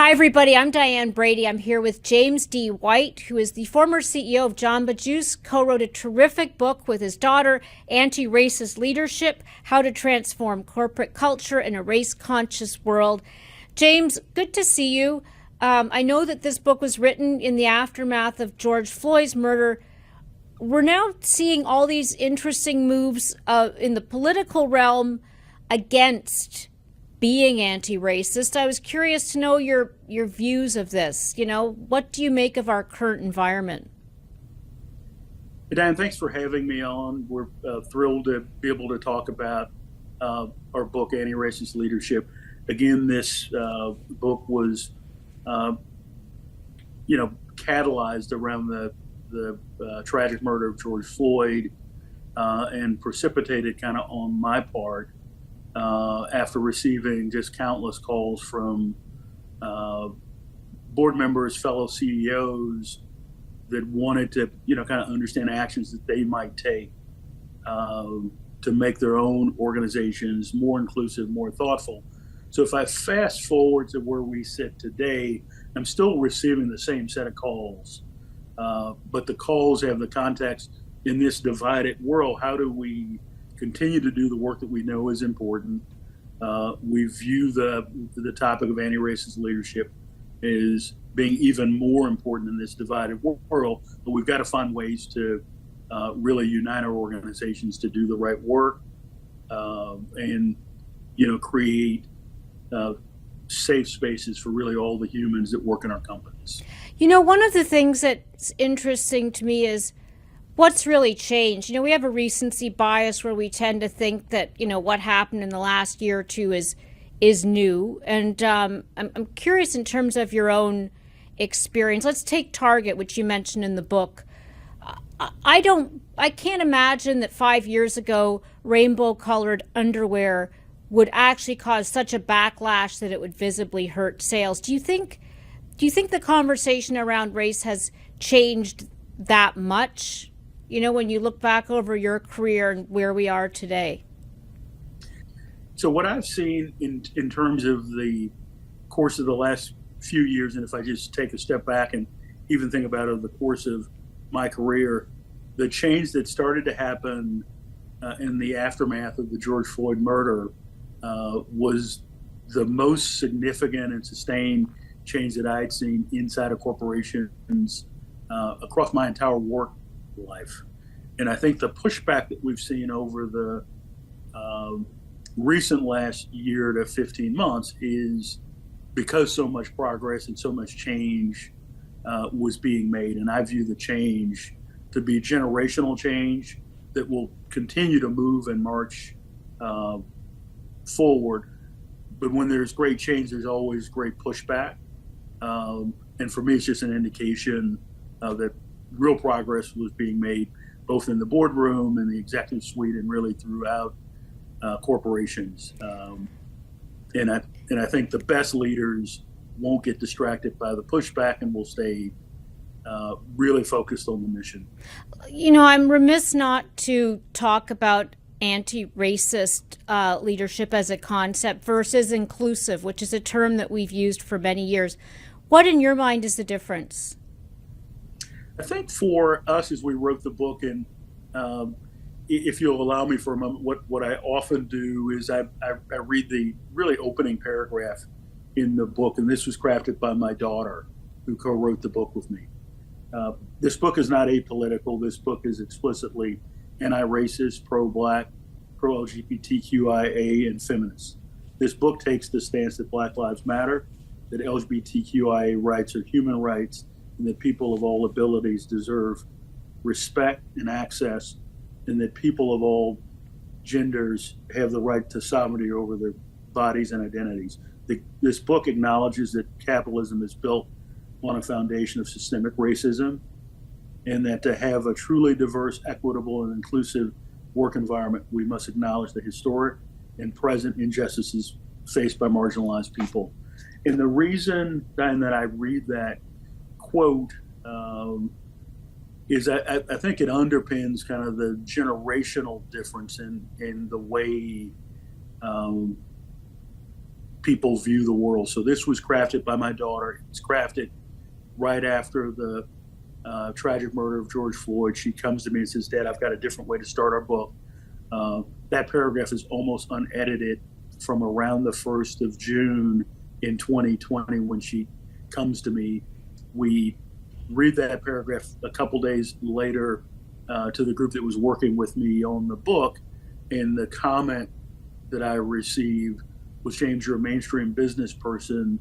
Hi, everybody. I'm Diane Brady. I'm here with James D. White, who is the former CEO of Jamba Juice, co-wrote a terrific book with his daughter, Anti-Racist Leadership, How to Transform Corporate Culture in a Race-Conscious World. James, good to see you. I know that this book was written in the aftermath of George Floyd's murder. We're now seeing all these interesting moves in the political realm against being anti-racist. I was curious to know your views of this. What do you make of our current environment? Hey, Dan, thanks for having me on. We're thrilled to be able to talk about our book, Anti-Racist Leadership. Again, this book was, catalyzed around the tragic murder of George Floyd and precipitated kind of on my part after receiving just countless calls from board members, fellow CEOs that wanted to, kind of understand actions that they might take to make their own organizations more inclusive, more thoughtful. So if I fast forward to where we sit today, I'm still receiving the same set of calls, but the calls have the context in this divided world. How do we continue to do the work that we know is important? We view the topic of anti-racist leadership as being even more important in this divided world, but we've got to find ways to really unite our organizations to do the right work and create safe spaces for really all the humans that work in our companies. One of the things that's interesting to me is what's really changed. We have a recency bias where we tend to think that, what happened in the last year or two is new. And I'm curious in terms of your own experience. Let's take Target, which you mentioned in the book. I can't imagine that 5 years ago, rainbow-colored underwear would actually cause such a backlash that it would visibly hurt sales. Do you think the conversation around race has changed that much? When you look back over your career and where we are today? So what I've seen in terms of the course of the last few years, and if I just take a step back and even think about it over the course of my career, the change that started to happen in the aftermath of the George Floyd murder was the most significant and sustained change that I had seen inside of corporations across my entire work life. And I think the pushback that we've seen over the recent last year to 15 months is because so much progress and so much change was being made. And I view the change to be generational change that will continue to move and march forward. But when there's great change, there's always great pushback. And for me, it's just an indication that real progress was being made both in the boardroom and the executive suite and really throughout corporations. And I think the best leaders won't get distracted by the pushback and will stay really focused on the mission. I'm remiss not to talk about anti-racist leadership as a concept versus inclusive, which is a term that we've used for many years. What, in your mind, is the difference? I think for us, as we wrote the book, and if you'll allow me for a moment, what I often do is I read the really opening paragraph in the book, and this was crafted by my daughter, who co-wrote the book with me. This book is not apolitical. This book is explicitly anti-racist, pro-Black, pro-LGBTQIA, and feminist. This book takes the stance that Black Lives Matter, that LGBTQIA rights are human rights, and that people of all abilities deserve respect and access, and that people of all genders have the right to sovereignty over their bodies and identities. This book acknowledges that capitalism is built on a foundation of systemic racism, and that to have a truly diverse, equitable, and inclusive work environment, we must acknowledge the historic and present injustices faced by marginalized people. And the reason, Diane, that I read that quote is I think it underpins kind of the generational difference in the way people view the world. So this was crafted by my daughter. It was crafted right after the tragic murder of George Floyd. She comes to me and says, "Dad, I've got a different way to start our book." That paragraph is almost unedited from around the 1st of June in 2020 when she comes to me. We read that paragraph a couple days later to the group that was working with me on the book, and the comment that I received was, "James, you're a mainstream business person.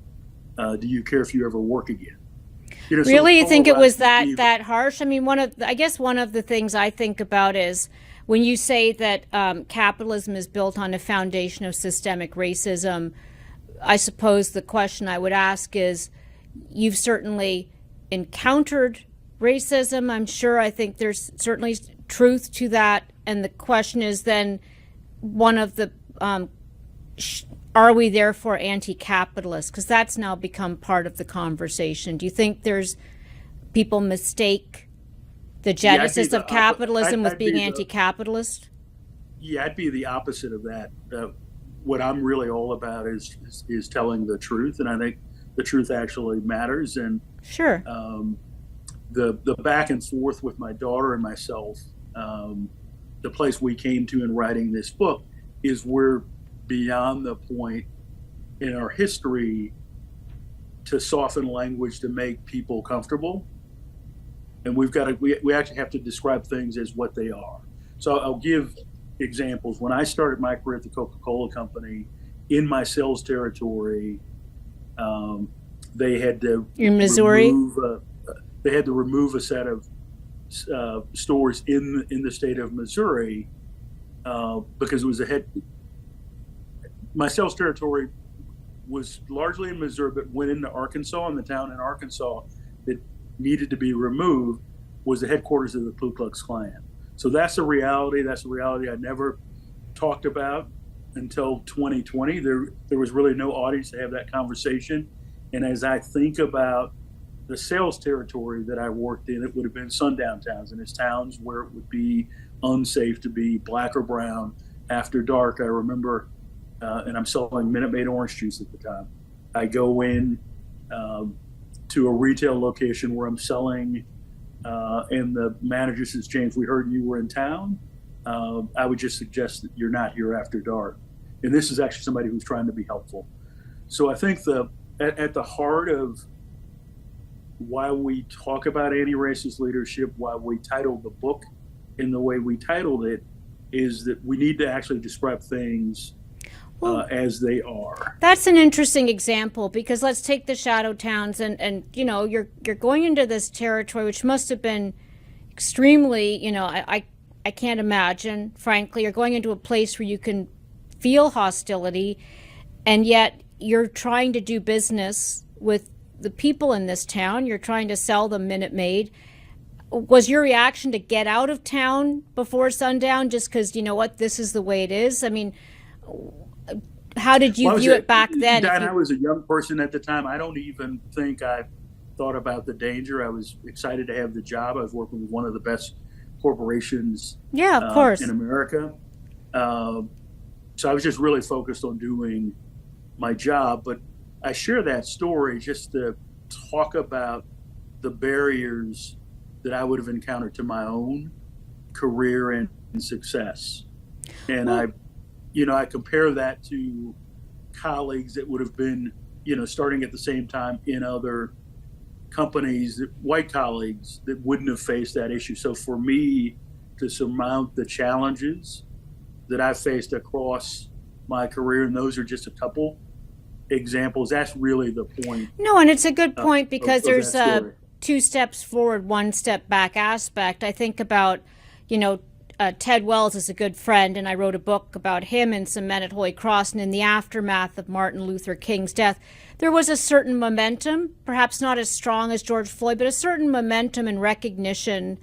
Do you care if you ever work again?" You know, Really, so you think it was that harsh? I mean, I guess one of the things I think about is when you say that capitalism is built on a foundation of systemic racism. I suppose the question I would ask is, you've certainly encountered racism, I'm sure. I think there's certainly truth to that. And the question is then, one of the, are we therefore anti-capitalist? Because that's now become part of the conversation. Do you think there's people mistake the genesis of capitalism with being anti-capitalist? Yeah, I'd be the opposite of that. What I'm really all about is telling the truth, and I think the truth actually matters. And sure, the back and forth with my daughter and myself, the place we came to in writing this book is we're beyond the point in our history to soften language to make people comfortable, and we actually have to describe things as what they are. So I'll give examples. When I started my career at the Coca-Cola Company, in my sales territory, they had to in Missouri. They had to remove a set of stores in the state of Missouri because it was my sales territory was largely in Missouri, but went into Arkansas, and the town in Arkansas that needed to be removed was the headquarters of the Ku Klux Klan. So that's a reality. That's a reality I never talked about until 2020. There was really no audience to have that conversation. And as I think about the sales territory that I worked in, it would have been sundown towns, and it's towns where it would be unsafe to be black or brown after dark. I remember, and I'm selling Minute Maid orange juice at the time. I go in to a retail location where I'm selling, and the manager says, "James, we heard you were in town. I would just suggest that you're not here after dark." And this is actually somebody who's trying to be helpful. So I think at the heart of why we talk about anti-racist leadership, why we titled the book in the way we titled it, is that we need to actually describe things as they are. That's an interesting example, because let's take the shadow towns, and you know, you're going into this territory which must have been extremely, you know, I can't imagine, frankly. You're going into a place where you can feel hostility, and yet you're trying to do business with the people in this town. You're trying to sell them Minute Maid. Was your reaction to get out of town before sundown just because, you know what, this is the way it is? I mean, how did you view it back then? Dan, I was a young person at the time. I don't even think I thought about the danger. I was excited to have the job. I was working with one of the best corporations of course, in America. So I was just really focused on doing my job. But I share that story just to talk about the barriers that I would have encountered to my own career and success. And I compare that to colleagues that would have been, starting at the same time in other companies, white colleagues that wouldn't have faced that issue. So for me to surmount the challenges that I've faced across my career, and those are just a couple examples, that's really the point. No, and it's a good point, because there's a 2 steps forward, 1 step back aspect. I think about, Ted Wells is a good friend, and I wrote a book about him and some men at Holy Cross. And in the aftermath of Martin Luther King's death, there was a certain momentum, perhaps not as strong as George Floyd, but a certain momentum and recognition,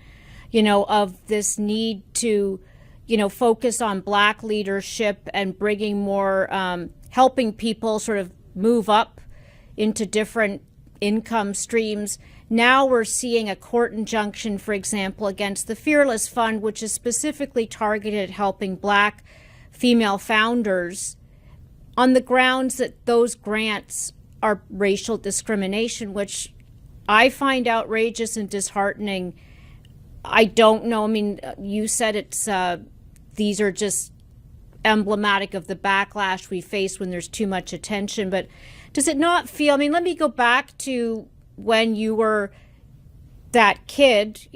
of this need to, focus on Black leadership and bringing more, helping people sort of move up into different income streams. Now we're seeing a court injunction, for example, against the Fearless Fund, which is specifically targeted at helping Black female founders on the grounds that those grants are racial discrimination, which I find outrageous and disheartening. I don't know. I mean, you said it's these are just emblematic of the backlash we face when there's too much attention. But does it not feel, I mean, let me go back to when you were that kid,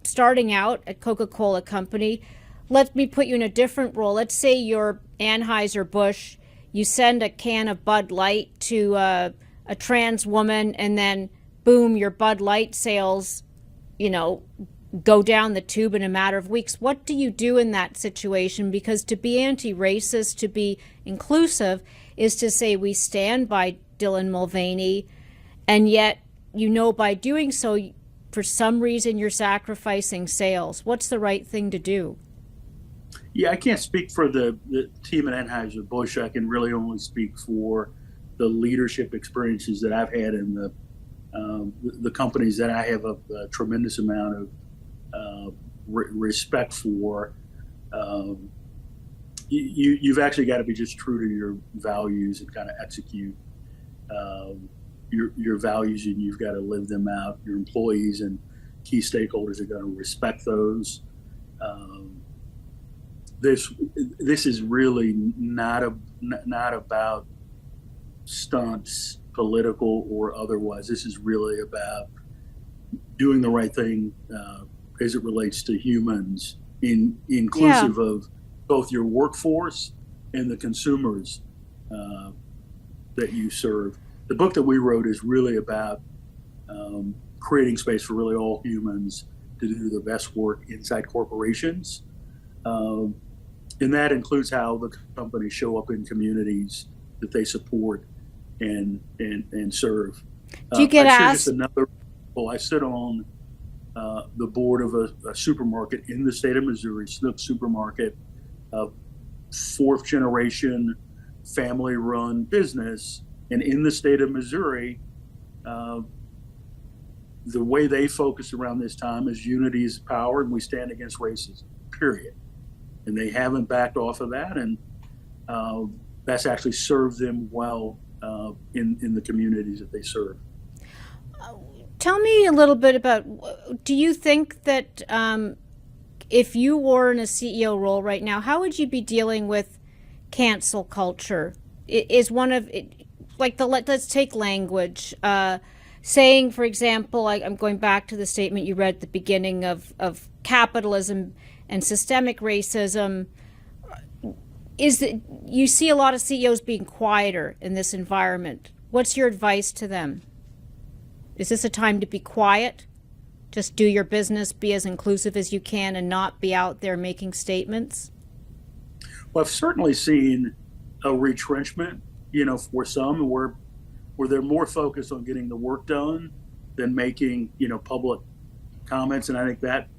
starting out at Coca-Cola Company. Let me put you in a different role. Let's say you're Anheuser-Busch. You send a can of Bud Light to a trans woman, and then boom, your Bud Light sales, go down the tube in a matter of weeks. What do you do in that situation? Because to be anti-racist, to be inclusive, is to say we stand by Dylan Mulvaney, and yet, by doing so, for some reason you're sacrificing sales. What's the right thing to do? Yeah, I can't speak for the team at Anheuser-Busch. I can really only speak for the leadership experiences that I've had in the companies that I have a tremendous amount of respect for. You've actually got to be just true to your values and kind of execute your values, and you've got to live them out. Your employees and key stakeholders are going to respect those. This is really not about stunts, political or otherwise. This is really about doing the right thing as it relates to humans, inclusive of both your workforce and the consumers that you serve. The book that we wrote is really about creating space for really all humans to do the best work inside corporations. And that includes how the companies show up in communities that they support and serve. Do you get asked? I sit on the board of a supermarket in the state of Missouri, Snook Supermarket, fourth generation family run business. And in the state of Missouri, the way they focus around this time is unity is power, and we stand against racism, period. And they haven't backed off of that, and that's actually served them well in the communities that they serve. Tell me a little bit about, do you think that if you were in a CEO role right now, how would you be dealing with cancel culture? Is one of it, let's take language, saying, for example, I'm going back to the statement you read at the beginning of capitalism and systemic racism. Is that you see a lot of CEOs being quieter in this environment? What's your advice to them? Is this a time to be quiet? Just do your business, be as inclusive as you can, and not be out there making statements? Well, I've certainly seen a retrenchment, for some where they're more focused on getting the work done than making, public comments. And I think that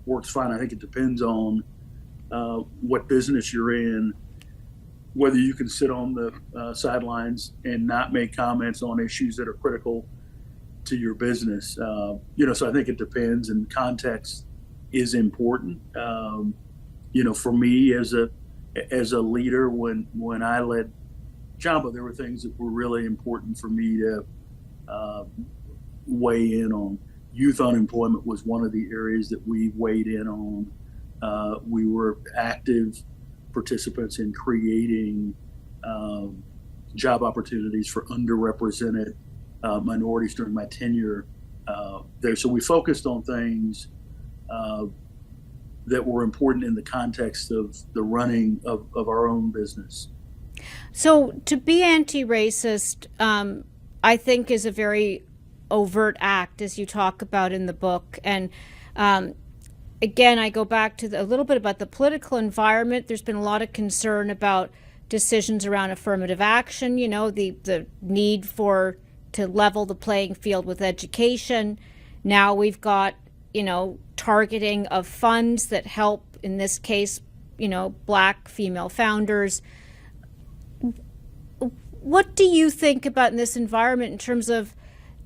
works fine. I think it depends on what business you're in, whether you can sit on the sidelines and not make comments on issues that are critical to your business. So I think it depends, and context is important. For me as a leader, when I led Jamba, there were things that were really important for me to weigh in on. Youth unemployment was one of the areas that we weighed in on. We were active participants in creating job opportunities for underrepresented minorities during my tenure there. So we focused on things that were important in the context of the running of our own business. So to be anti-racist, I think is a very overt act, as you talk about in the book. And again, I go back to a little bit about the political environment. There's been a lot of concern about decisions around affirmative action, the need to level the playing field with education. Now we've got, targeting of funds that help, in this case, Black female founders. What do you think about in this environment in terms of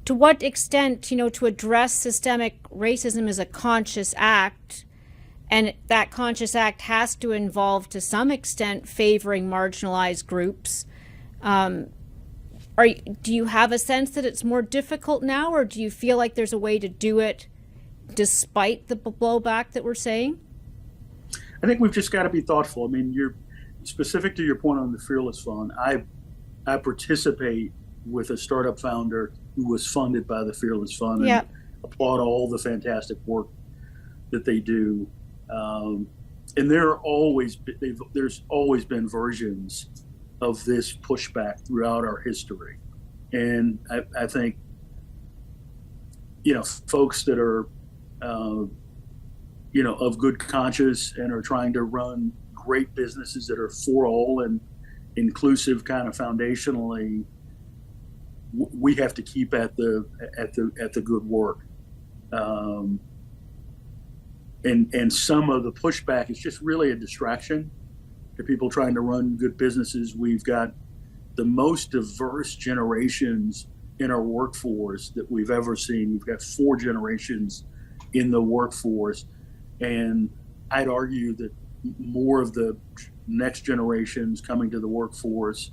to what extent, to address systemic racism is a conscious act, and that conscious act has to involve, to some extent, favoring marginalized groups, Do you have a sense that it's more difficult now, or do you feel like there's a way to do it despite the blowback that we're saying? I think we've just got to be thoughtful. I mean, you're specific to your point on the Fearless Fund. I participate with a startup founder who was funded by the Fearless Fund, Yeah. and applaud all the fantastic work that they do. And there's always been versions of this pushback throughout our history. And I think, folks that are, of good conscience and are trying to run great businesses that are for all and inclusive kind of foundationally, we have to keep at the good work. And some of the pushback is just really a distraction to people trying to run good businesses. We've got the most diverse generations in our workforce that we've ever seen. We've got 4 generations in the workforce. And I'd argue that more of the next generations coming to the workforce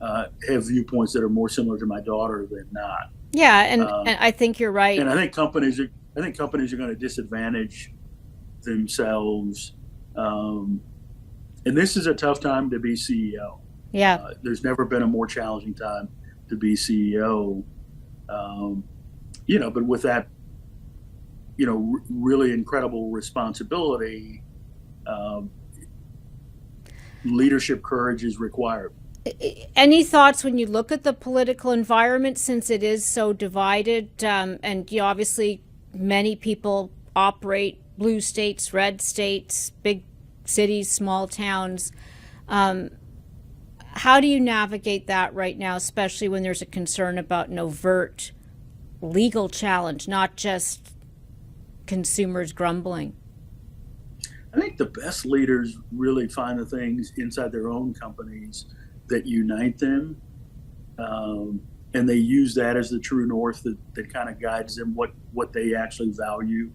have viewpoints that are more similar to my daughter than not. Yeah, and I think you're right. And I think companies are going to disadvantage themselves. And this is a tough time to be CEO. Yeah. There's never been a more challenging time to be CEO. But with that, really incredible responsibility, leadership courage is required. Any thoughts when you look at the political environment, since it is so divided, and obviously many people operate blue states, red states, big cities, small towns. How do you navigate that right now, especially when there's a concern about an overt legal challenge, not just consumers grumbling? I think the best leaders really find the things inside their own companies that unite them. And they use that as the true north that kind of guides them what they actually value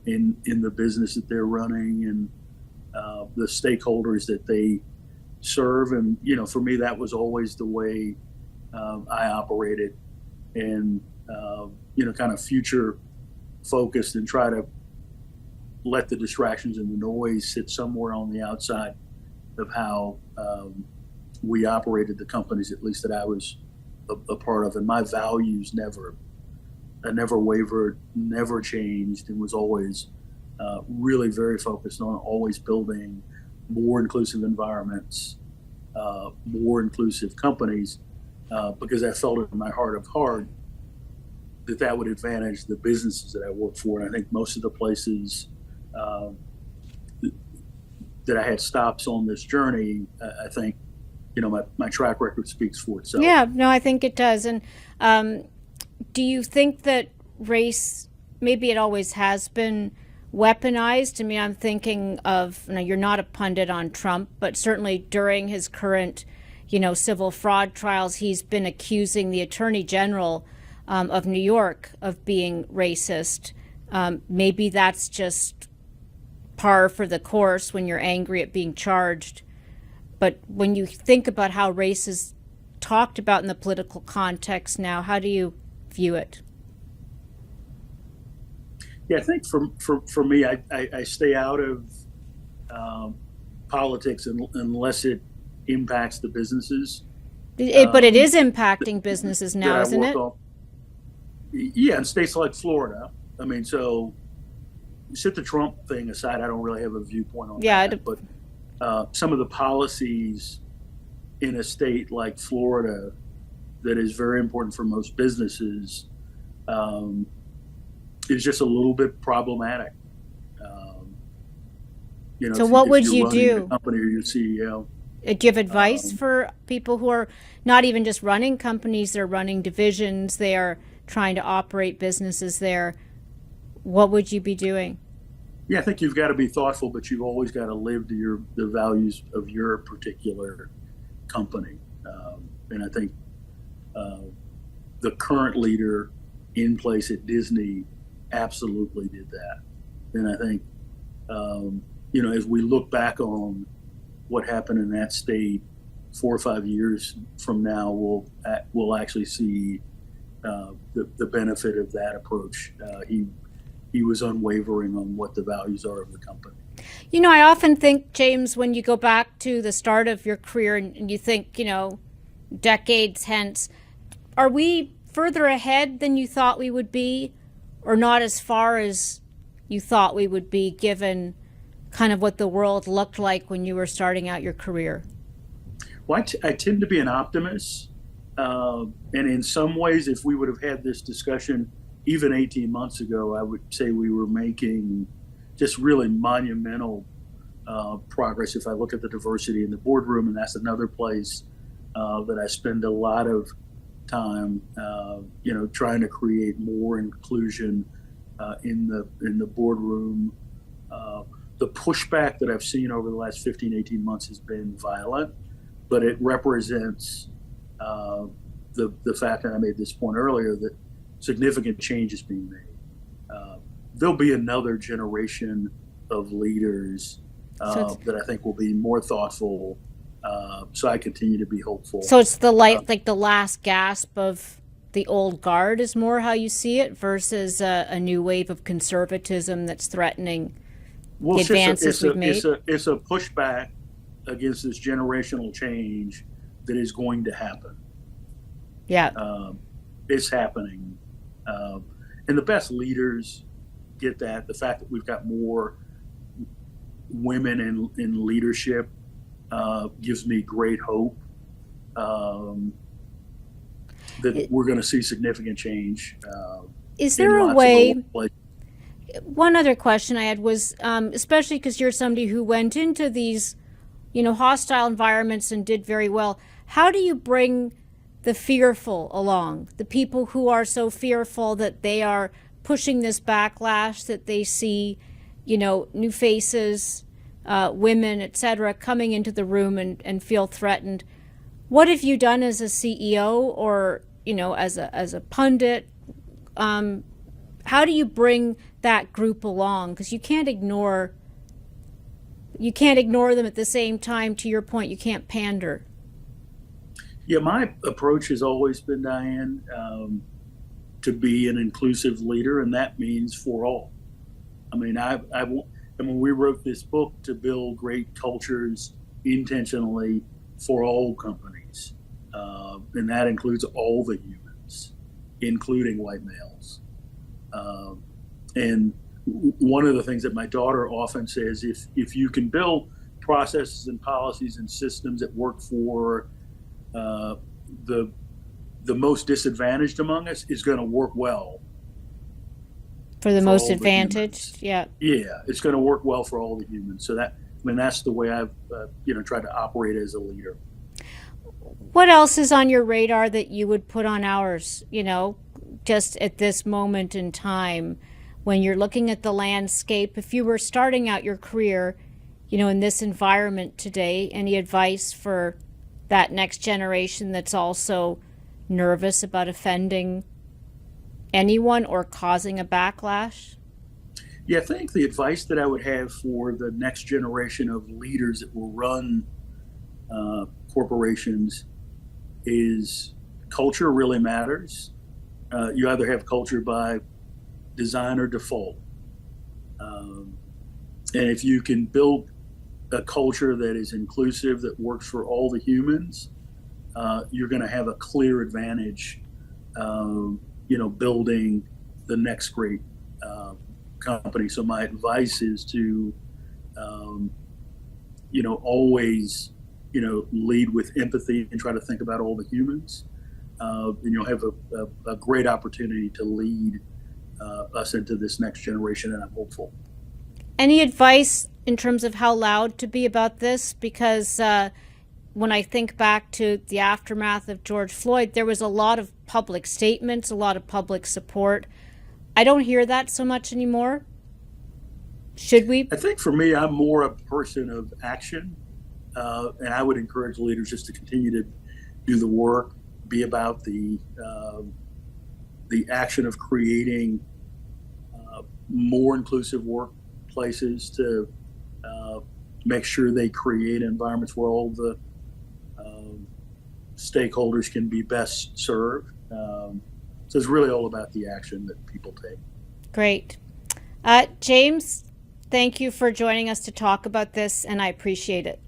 in the business that they're running and the stakeholders that they serve. And, for me, that was always the way I operated, and, kind of future focused and try to let the distractions and the noise sit somewhere on the outside of how we operated the companies, at least that I was a part of. And my values never wavered, never changed, and was always really very focused on always building more inclusive environments, more inclusive companies, because I felt in my heart of heart that would advantage the businesses that I work for. And I think most of the places that I had stops on this journey, I think, my track record speaks for itself. Yeah, no, I think it does. And do you think that race, maybe it always has been weaponized? I mean, I'm thinking of, you're not a pundit on Trump, but certainly during his current, civil fraud trials, he's been accusing the Attorney General of New York of being racist. Maybe that's just par for the course when you're angry at being charged. But when you think about how race is talked about in the political context now, how do you view it? Yeah, I think for me, I stay out of politics unless it impacts the businesses. But it is impacting businesses now, isn't it? Yeah, in states like Florida. I mean, so set the Trump thing aside, I don't really have a viewpoint on that. But some of the policies in a state like Florida that is very important for most businesses is just a little bit problematic. So what would you do? A company or your CEO. Do you have advice for people who are not even just running companies, they're running divisions, they are trying to operate businesses there? What would you be doing? Yeah, I think you've got to be thoughtful, but you've always got to live to the values of your particular company. And I think the current leader in place at Disney absolutely did that. And I think, as we look back on what happened in that state, 4 or 5 years from now, we'll actually see the benefit of that approach. He was unwavering on what the values are of the company. You know, I often think, James, when you go back to the start of your career and you think, decades hence, are we further ahead than you thought we would be, or not as far as you thought we would be, given kind of what the world looked like when you were starting out your career? Well, I tend to be an optimist. And in some ways, if we would have had this discussion even 18 months ago, I would say we were making just really monumental progress. If I look at the diversity in the boardroom, and that's another place that I spend a lot of time, trying to create more inclusion in the boardroom. The pushback that I've seen over the last 15, 18 months has been violent, but it represents the fact that I made this point earlier, that significant change is being made. There'll be another generation of leaders that I think will be more thoughtful. So I continue to be hopeful. So it's the like the last gasp of the old guard is more how you see it, versus a new wave of conservatism that's threatening the advances we've made? It's a pushback against this generational change that is going to happen. Yeah. It's happening. And the best leaders get that. The fact that we've got more women in leadership gives me great hope that we're going to see significant change. Is there a way? One other question I had was, especially because you're somebody who went into these, hostile environments and did very well. How do you bring the fearful along, the people who are so fearful that they are pushing this backlash, that they see, new faces, women, etc., coming into the room and feel threatened? What have you done as a CEO or, as a pundit? How do you bring that group along? Because you can't ignore them at the same time. To your point, you can't pander. Yeah, my approach has always been, Diane, to be an inclusive leader, and that means for all. I mean, we wrote this book to build great cultures intentionally for all companies, and that includes all the humans, including white males. And one of the things that my daughter often says, if you can build processes and policies and systems that work for the most disadvantaged among us, is going to work well for the most advantaged. Yeah, it's going to work well for all the humans. So that's the way I've tried to operate as a leader. What else is on your radar that you would put on ours? Just at this moment in time, when you're looking at the landscape, if you were starting out your career, in this environment today, any advice for that next generation that's also nervous about offending anyone or causing a backlash? Yeah, I think the advice that I would have for the next generation of leaders that will run corporations is culture really matters. You either have culture by design or default. And if you can build a culture that is inclusive, that works for all the humans, you're going to have a clear advantage, building the next great company. So my advice is to, always, lead with empathy and try to think about all the humans. And you'll have a great opportunity to lead us into this next generation, and I'm hopeful. Any advice in terms of how loud to be about this? Because when I think back to the aftermath of George Floyd, there was a lot of public statements, a lot of public support. I don't hear that so much anymore. Should we? I think for me, I'm more a person of action, and I would encourage leaders just to continue to do the work, be about the action of creating more inclusive workplaces, to make sure they create environments where all the stakeholders can be best served. So it's really all about the action that people take. Great. James, thank you for joining us to talk about this, and I appreciate it.